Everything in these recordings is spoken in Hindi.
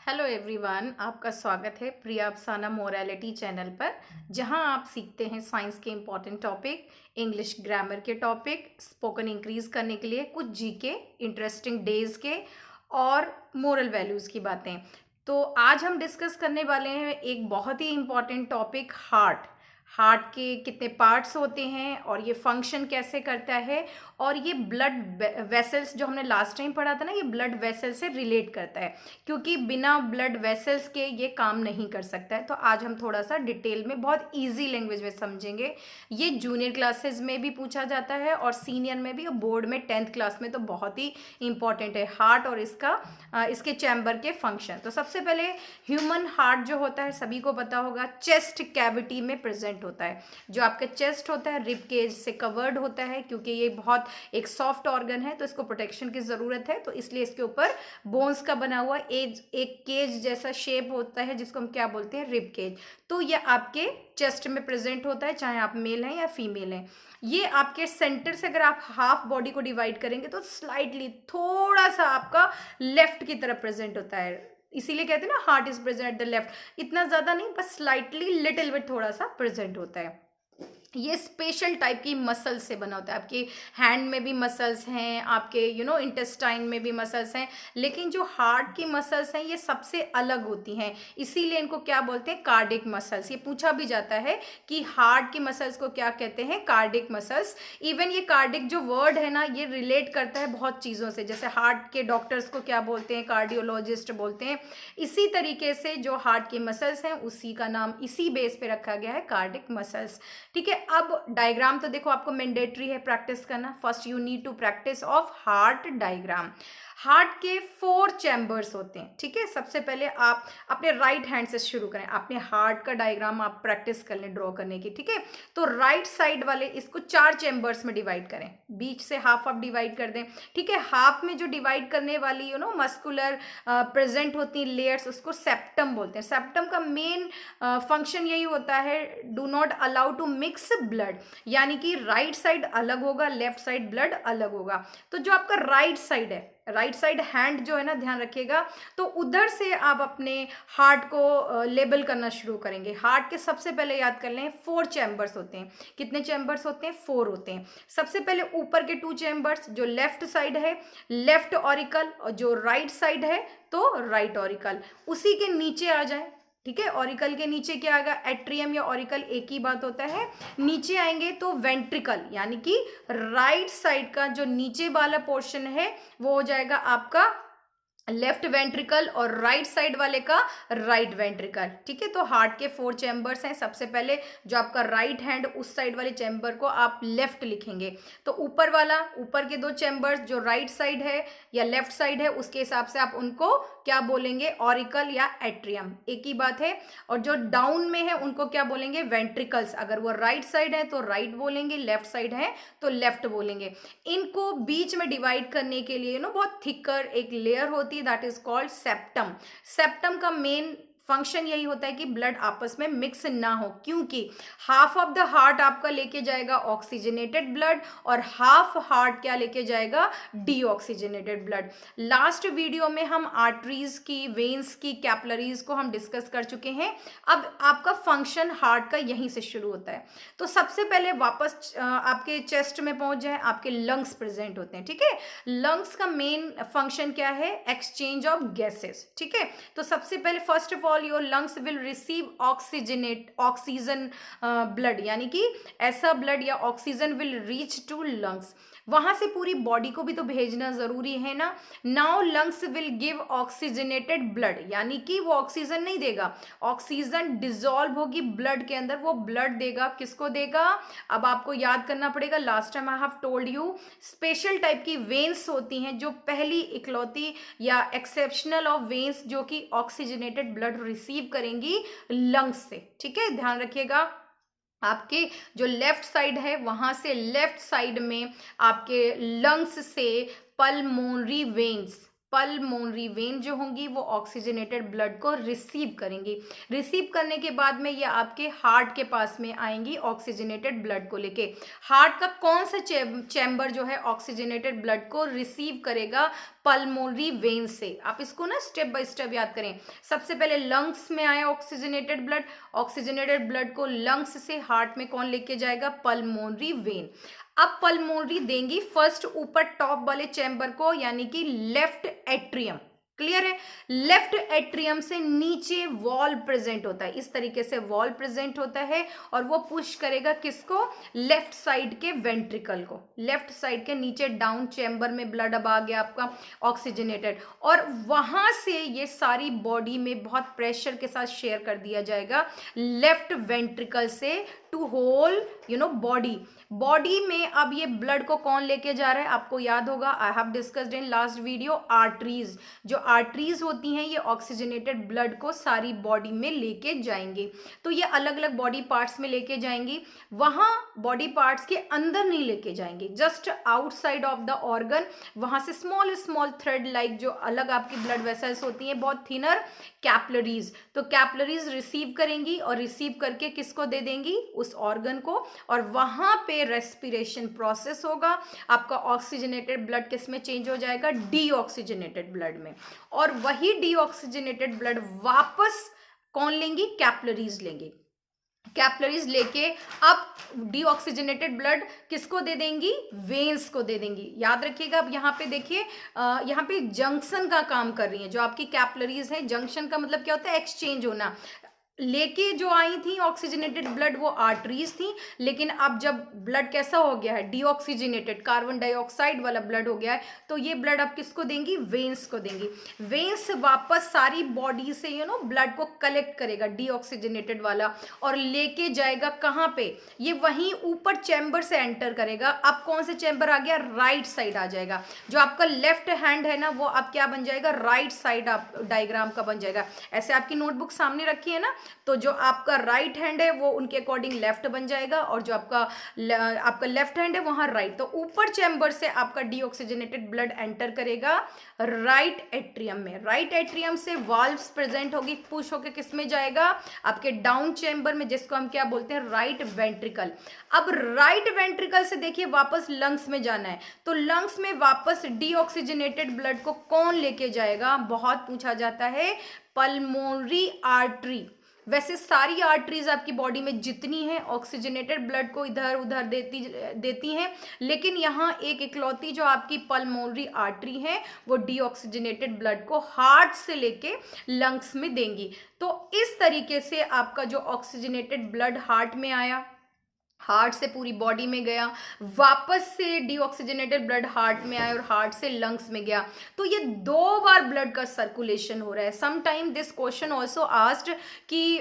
हेलो एवरीवन, आपका स्वागत है प्रिया अफसाना मोरालिटी चैनल पर, जहां आप सीखते हैं साइंस के इम्पॉर्टेंट टॉपिक, इंग्लिश ग्रामर के टॉपिक, स्पोकन इंक्रीज करने के लिए कुछ जीके, इंटरेस्टिंग डेज के और मोरल वैल्यूज़ की बातें। तो आज हम डिस्कस करने वाले हैं एक बहुत ही इम्पॉर्टेंट टॉपिक, हार्ट के कितने पार्ट्स होते हैं और ये फंक्शन कैसे करता है, और ये ब्लड वेसल्स जो हमने लास्ट टाइम पढ़ा था ना, ये ब्लड वेसल्स से रिलेट करता है, क्योंकि बिना ब्लड वेसल्स के ये काम नहीं कर सकता है। तो आज हम थोड़ा सा डिटेल में बहुत इजी लैंग्वेज में समझेंगे। ये जूनियर क्लासेस में भी पूछा जाता है और सीनियर में भी, और बोर्ड में 10th क्लास में तो बहुत ही इंपॉर्टेंट है हार्ट और इसके चैम्बर के फंक्शन। तो सबसे पहले ह्यूमन हार्ट जो होता है सभी को पता होगा, चेस्ट कैविटी में प्रेजेंट होता है। जो आपका चेस्ट होता है रिब केज से कवर्ड होता है, क्योंकि ये बहुत एक सॉफ्ट ऑर्गन है तो इसको प्रोटेक्शन की जरूरत है, तो इसलिए इसके ऊपर बोन्स का बना हुआ एक केज जैसा शेप होता है, जिसको हम क्या बोलते हैं, रिब केज। तो ये आपके चेस्ट में प्रेजेंट होता है, चाहे आप मेल हैं या फीमेल हैं। ये आपके सेंटर से अगर आप हाफ बॉडी को डिवाइड करेंगे तो स्लाइटली थोड़ा सा आपका लेफ्ट की तरफ प्रेजेंट होता है, इसीलिए कहते हैं ना heart is present at the left. इतना ज्यादा नहीं, बस स्लाइटली लिटिल बिट थोड़ा सा प्रेजेंट होता है। ये स्पेशल टाइप की मसल्स से बना होता है। आपके हैंड में भी मसल्स हैं, आपके इंटेस्टाइन में भी मसल्स हैं, लेकिन जो हार्ट की मसल्स हैं ये सबसे अलग होती हैं, इसीलिए इनको क्या बोलते हैं, कार्डिक मसल्स। ये पूछा भी जाता है कि हार्ट की मसल्स को क्या कहते हैं, कार्डिक मसल्स। इवन ये कार्डिक जो वर्ड है ना, ये रिलेट करता है बहुत चीज़ों से, जैसे हार्ट के डॉक्टर्स को क्या बोलते हैं, कार्डियोलॉजिस्ट बोलते हैं। इसी तरीके से जो हार्ट की मसल्स हैं उसी का नाम इसी बेस पे रखा गया है, कार्डिक मसल्स। ठीक है, अब डायग्राम तो देखो आपको मैंडेटरी है प्रैक्टिस करना। First you need to practice of heart diagram. Heart के 4 चैम्बर्स होते हैं। ठीक है, सबसे पहले आप अपने राइट हैंड से शुरू करें, अपने हार्ट का डायग्राम आप प्रैक्टिस कर लें ड्रॉ करने की। ठीक है, तो राइट साइड वाले इसको 4 चैम्बर्स में डिवाइड करें, बीच से हाफ ऑफ डिवाइड कर दें। ठीक है, हाफ में जो डिवाइड करने वाली मस्कुलर प्रेजेंट होती है लेयर्स, उसको सेप्टम बोलते हैं। सेप्टम का मेन फंक्शन यही होता है, do not allow to mix blood, यानी कि राइट साइड अलग होगा, लेफ्ट साइड ब्लड अलग होगा। तो जो आपका राइट साइड है, राइट साइड हैंड जो है ना, ध्यान रखिएगा, तो उधर से आप अपने हार्ट को लेबल करना शुरू करेंगे। हार्ट के सबसे पहले याद कर लें 4 चैम्बर्स होते हैं। कितने चैम्बर्स होते हैं, 4 होते हैं। सबसे पहले ऊपर के 2 चैम्बर्स, जो लेफ्ट साइड है लेफ्ट ऑरिकल, और जो राइट साइड है तो राइट ऑरिकल। उसी के नीचे आ जाए। ठीक है, ऑरिकल के नीचे क्या आएगा, एट्रियम या ऑरिकल, एक ही बात होता है। नीचे आएंगे तो वेंट्रिकल, यानी कि राइट साइड का जो नीचे वाला पोर्शन है वो हो जाएगा आपका लेफ्ट वेंट्रिकल, और राइट साइड वाले का राइट वेंट्रिकल। ठीक है, तो हार्ट के 4 चैम्बर्स हैं। सबसे पहले जो आपका राइट हैंड, उस साइड वाले चैम्बर को आप लेफ्ट लिखेंगे, तो ऊपर के 2 चैम्बर्स जो राइट साइड है या लेफ्ट साइड है, उसके हिसाब से आप उनको क्या बोलेंगे, ऑरिकल या एट्रियम, एक ही बात है। और जो डाउन में है उनको क्या बोलेंगे, वेंट्रिकल्स। अगर वो राइट साइड है तो राइट बोलेंगे, लेफ्ट साइड है तो लेफ्ट बोलेंगे। इनको बीच में डिवाइड करने के लिए बहुत थिकर एक लेयर होती है, that is called septum. Septum का मेन फंक्शन यही होता है कि ब्लड आपस में मिक्स ना हो, क्योंकि हाफ ऑफ द हार्ट आपका लेके जाएगा ऑक्सीजनेटेड ब्लड, और हाफ हार्ट क्या लेके जाएगा, डीऑक्सीजनेटेड ब्लड। लास्ट वीडियो में हम आर्टरीज की, वेन्स की, कैपिलरीज को हम डिस्कस कर चुके हैं। अब आपका फंक्शन हार्ट का यहीं से शुरू होता है। तो सबसे पहले वापस आपके चेस्ट में पहुंच जाए, आपके लंग्स प्रेजेंट होते हैं। ठीक है, लंग्स का मेन फंक्शन क्या है, एक्सचेंज ऑफ गैसेस। ठीक है, तो सबसे पहले first of all your lungs will receive oxygen blood, यानी कि ऐसा ब्लड या oxygen will reach to lungs. वहां से पूरी बॉडी को भी तो भेजना जरूरी है ना। Now lungs will give oxygenated blood, यानी कि वो ऑक्सीजन नहीं देगा, ऑक्सीजन डिजोल्व होगी ब्लड के अंदर, वो ब्लड देगा, किसको देगा, अब आपको याद करना पड़ेगा। Last time I have told you, special type की वेन्स होती हैं, जो पहली इकलौती या एक्सेप्शनल ऑफ वेन्स जो कि ऑक्सीजनेटेड ब्लड रिसीव करेंगी लंग्स से। ठीक है, ध्यान रखिएगा। आपके जो लेफ्ट साइड है वहां से लेफ्ट साइड में आपके लंग्स से पल्मोनरी वेन जो होंगी वो ऑक्सीजनेटेड ब्लड को रिसीव करेंगी। रिसीव करने के बाद में ये आपके हार्ट के पास में आएंगी ऑक्सीजनेटेड ब्लड को लेके। हार्ट का कौन सा चैम्बर जो है ऑक्सीजनेटेड ब्लड को रिसीव करेगा, पल्मोनरी वेन से। आप इसको ना स्टेप बाय स्टेप याद करें। सबसे पहले लंग्स में आया ऑक्सीजनेटेड ब्लड, ऑक्सीजनेटेड ब्लड को लंग्स से हार्ट में कौन लेके जाएगा? Pulmonary vein. अब पल्मोनरी देंगी फर्स्ट ऊपर टॉप वाले चैम्बर को, यानी कि लेफ्ट एट्रियम। क्लियर है? लेफ्ट एट्रियम से नीचे वॉल प्रेजेंट होता है, इस तरीके से वॉल प्रेजेंट होता है और वो पुश करेगा किसको? लेफ्ट साइड के वेंट्रिकल को। लेफ्ट साइड के नीचे डाउन चैम्बर में ब्लड अब आ गया आपका ऑक्सीजनेटेड, और वहां से ये सारी बॉडी में बहुत प्रेशर के साथ शेयर कर दिया जाएगा लेफ्ट वेंट्रिकल से टू होल बॉडी। बॉडी में अब ये ब्लड को कौन लेके जा रहा है? आपको याद होगा, I have discussed in last video, arteries. जो आर्टरीज होती हैं ये ऑक्सीजनेटेड ब्लड को सारी बॉडी में लेके जाएंगे। तो ये अलग अलग बॉडी पार्ट्स में लेके जाएंगी, वहां बॉडी पार्ट्स के अंदर नहीं लेके जाएंगे, just outside of the organ. वहां से स्मॉल स्मॉल थ्रेड लाइक जो अलग आपकी ब्लड वेसल्स होती हैं, बहुत थिनर कैपलरीज, तो कैपलरीज रिसीव करेंगी और रिसीव करके किसको दे देंगी? उस ऑर्गन को, और वहां पे रेस्पिरेशन प्रोसेस होगा। आपका ऑक्सीजनेटेड ब्लड किस में चेंज हो जाएगा? डीऑक्सीजनेटेड ब्लड में। और वही डीऑक्सीजनेटेड ब्लड वापस कौन लेंगी? कैपलरीज लेंगी। कैपलरीज लेके अब डीऑक्सीजनेटेड ब्लड किसको दे देंगी? वेन्स को दे देंगी। याद रखिएगा, अब यहाँ पे देखिए, यहाँ पे जंक्शन का काम कर रही है जो आपकी कैपलरीज है। जंक्शन का मतलब क्या होता है? एक्सचेंज होना। लेके जो आई थी ऑक्सीजनेटेड ब्लड वो आर्टरीज थी, लेकिन अब जब ब्लड कैसा हो गया है? डीऑक्सीजनेटेड, कार्बन डाइऑक्साइड वाला ब्लड हो गया है, तो ये ब्लड अब किसको देंगी? वेन्स को देंगी। वेन्स वापस सारी बॉडी से ब्लड को कलेक्ट करेगा डीऑक्सीजनेटेड वाला और लेके जाएगा कहाँ पे? ये वहीं ऊपर चैम्बर से एंटर करेगा। अब कौन से चैम्बर आ गया? राइट साइड आ जाएगा। जो आपका लेफ्ट हैंड है ना, वो अब क्या बन जाएगा? राइट साइड आप डायग्राम का बन जाएगा। ऐसे आपकी नोटबुक सामने रखी है ना, तो जो आपका राइट हैंड है वो उनके अकॉर्डिंग लेफ्ट बन जाएगा, और जो आपका लेफ्ट हैंड है वहां राइट। तो ऊपर चैम्बर से आपका डीऑक्सीजनेटेड ब्लड एंटर करेगा राइट एट्रियम में। राइट एट्रियम से वाल्व्स प्रेजेंट होगी, पुश होकर किस में जाएगा? आपके डाउन चैम्बर में, जिसको हम क्या बोलते हैं? Right ventricle. अब राइट वेंट्रिकल से देखिए वापस लंग्स में जाना है, तो लंग्स में वापस डीऑक्सीजनेटेड ब्लड को कौन लेके जाएगा? बहुत पूछा जाता है, पल्मोनरी आर्टरी। वैसे सारी आर्टरीज आपकी बॉडी में जितनी हैं ऑक्सीजनेटेड ब्लड को इधर उधर देती हैं, लेकिन यहाँ एक इकलौती जो आपकी पल्मोनरी आर्टरी है वो डीऑक्सीजनेटेड ब्लड को हार्ट से लेके लंग्स में देंगी। तो इस तरीके से आपका जो ऑक्सीजनेटेड ब्लड हार्ट में आया, हार्ट से पूरी बॉडी में गया, वापस से डीऑक्सीजनेटेड ब्लड हार्ट में आया और हार्ट से लंग्स में गया। तो ये 2 बार ब्लड का सर्कुलेशन हो रहा है। Some time this question also asked कि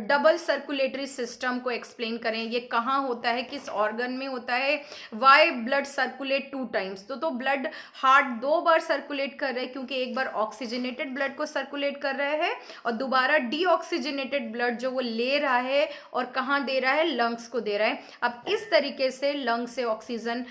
डबल सर्कुलेटरी सिस्टम को एक्सप्लेन करें, ये कहाँ होता है, किस ऑर्गन में होता है, वाई ब्लड सर्कुलेट 2 टाइम्स। तो ब्लड हार्ट 2 बार सर्कुलेट कर रहा है, क्योंकि एक बार ऑक्सीजनेटेड ब्लड को सर्कुलेट कर रहा है और दोबारा डीऑक्सीजनेटेड ब्लड जो वो ले रहा है और कहाँ दे रहा है? लंग्स को दे रहा है। अब इस तरीके से लंग से ऑक्सीजन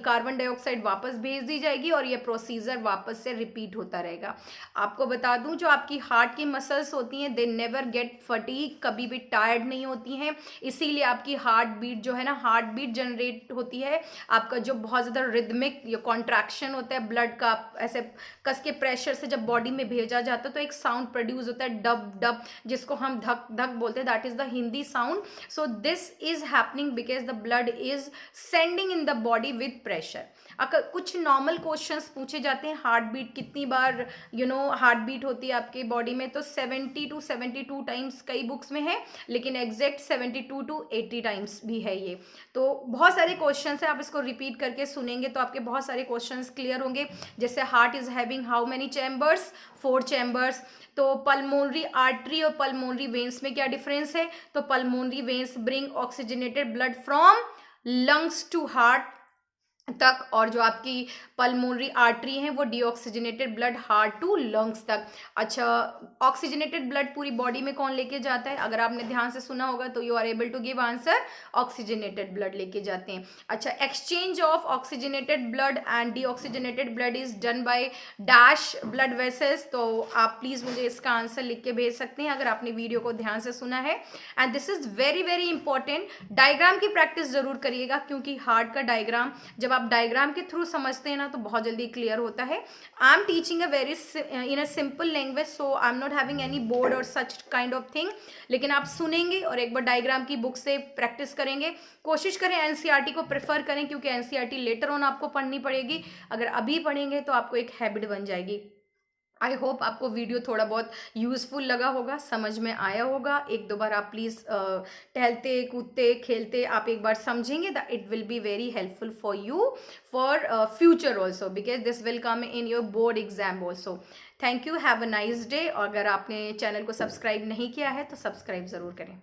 कार्बन डाइऑक्साइड वापस भेज दी जाएगी और ये प्रोसीजर वापस से रिपीट होता रहेगा। आपको बता दूं, जो आपकी हार्ट की मसल्स होती हैं दे नेवर गेट फटीग, कभी भी टायर्ड नहीं होती हैं। इसीलिए आपकी हार्ट बीट जो है ना, हार्ट बीट जनरेट होती है। आपका जो बहुत ज़्यादा रिदमिक कॉन्ट्रैक्शन होता है ब्लड का, ऐसे कस के प्रेशर से जब बॉडी में भेजा जाता है तो एक साउंड प्रोड्यूस होता है, डब डब, जिसको हम धक धक बोलते हैं, that is the Hindi sound. So this is happening because the blood is sending in the body with pressure। अगर कुछ नॉर्मल क्वेश्चंस पूछे जाते हैं, हार्ट बीट कितनी बार हार्ट बीट होती है आपके बॉडी में, तो 70 to 72 टाइम्स कई बुक्स में है, लेकिन एग्जैक्ट 72 to 80 टाइम्स भी है ये। तो बहुत सारे क्वेश्चंस है, आप इसको रिपीट करके सुनेंगे तो आपके बहुत सारे क्वेश्चंस क्लियर होंगे। जैसे heart is having how many chambers? 4 chambers. तो पल्मोनरी आर्टरी और पल्मोनरी वेन्स में क्या डिफरेंस है? तो pulmonary veins bring oxygenated blood from lungs to heart तक, और जो आपकी पल्मोनरी आर्टरी है वो deoxygenated blood heart to lungs तक। अच्छा, ऑक्सीजनेटेड ब्लड पूरी बॉडी में कौन लेके जाता है? अगर आपने ध्यान से सुना होगा तो you are able to give answer, oxygenated blood लेके जाते हैं। अच्छा, exchange of oxygenated blood and deoxygenated blood is done by dash blood vessels. तो आप प्लीज मुझे इसका आंसर लिख के भेज सकते हैं अगर आपने वीडियो को ध्यान से सुना है। And this is very very important. Diagram की प्रैक्टिस जरूर करिएगा, क्योंकि हार्ट का डायग्राम जब आप डायग्राम के थ्रू समझते हैं ना तो बहुत जल्दी क्लियर होता है। I am teaching a very in a simple language, so I am not having any board और सच काइंड ऑफ थिंग, लेकिन आप सुनेंगे और एक बार डायग्राम की बुक से प्रैक्टिस करेंगे। कोशिश करें एनसीईआरटी को प्रेफर करें, क्योंकि एनसीईआरटी लेटर ऑन आपको पढ़नी पड़ेगी। अगर अभी पढ़ेंगे तो आपको एक हैबिट बन जाएगी। आई होप आपको वीडियो थोड़ा बहुत यूजफुल लगा होगा, समझ में आया होगा। एक दो बार आप प्लीज़ टहलते कूदते खेलते आप एक बार समझेंगे, that it will be very helpful for you for future also, because this will come in your board exam also. Thank you, have a nice day. और अगर आपने चैनल को सब्सक्राइब नहीं किया है तो सब्सक्राइब ज़रूर करें।